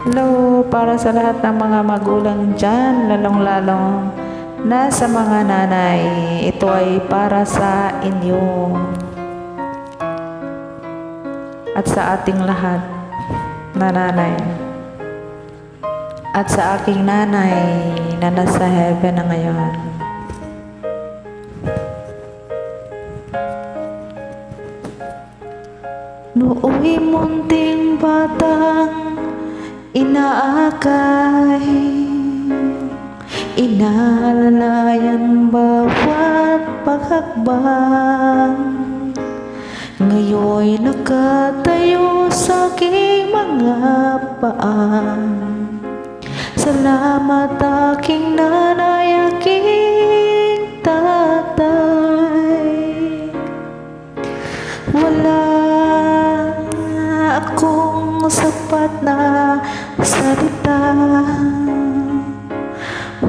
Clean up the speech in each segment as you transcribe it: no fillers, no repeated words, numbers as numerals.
Hello, para sa lahat ng mga magulang dyan, lalong-lalong na sa mga nanay, ito ay para sa inyo at sa ating lahat na nanay at sa aking nanay na nasa heaven na ngayon. Nooy munting batang inaakay, inalalayan bawat paghakbang. Ngayon'y nakatayo sa aking mga paa. Salamat aking nanay, aking tatay. Wala akong sapat na salita,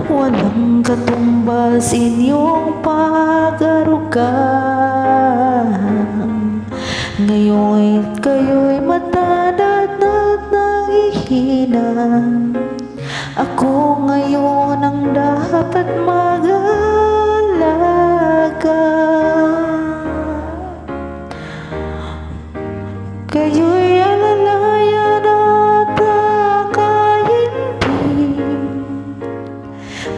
walang katumbas inyong pag-aruga. Ngayon kayo'y matanda at nangihina. Ako ngayon ang dapat mag-alaga. Kayo'y alalayan at akaintindi.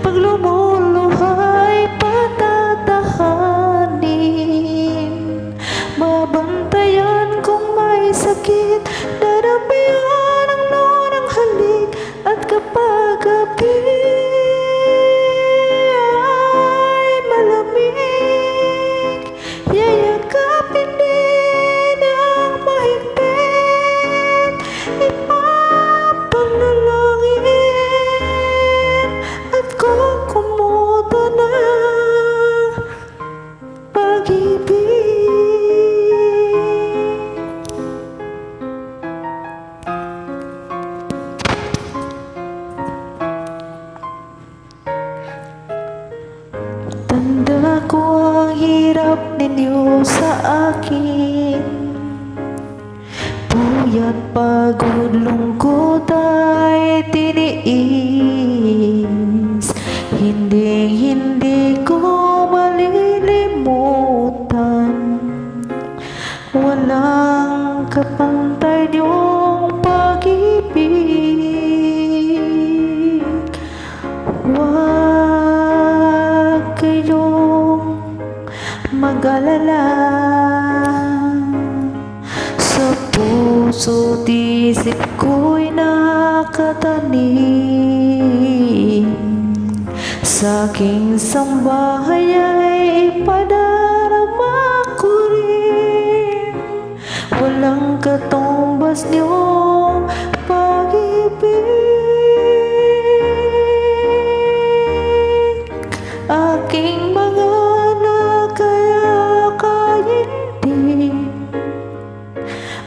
Pag lumuluhay, patatahanin. Babantayan kung may sakit, darapian ang lunang halik. At kapag gabi ay malamig, yayakapin din ang mahigpit. Ipapanalangin at kukumuta ng pag-ibig. Tanda ko ang hirap ninyo sa akin, puyat, pagod, lungkot ay tiniis. Hindi ko malilimutan. Walang kapantay niyong pag-ibig. Huwag kayong mag-alala. Sa puso't isip ko'y nakatanim. Sa aking sambahay ay ipadarama ko rin. Walang katumbas niyong pag-ibig. Aking mga anak kaya kaintindi.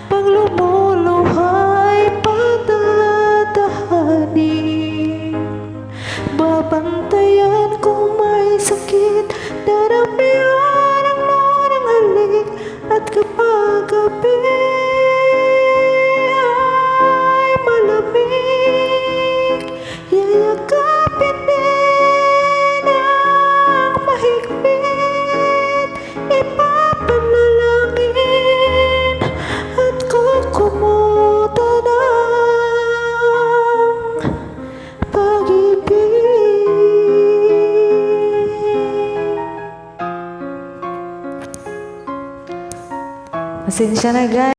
Pag lumuluhay, patatahanin. Babantayan kung may sakit, darapian ang lunang halik. At kapag gabi ay malamig, yayakapin din ang mahigpit. Ipapanalangin at kukumuta ng pag-ibig. Pasensya na guys.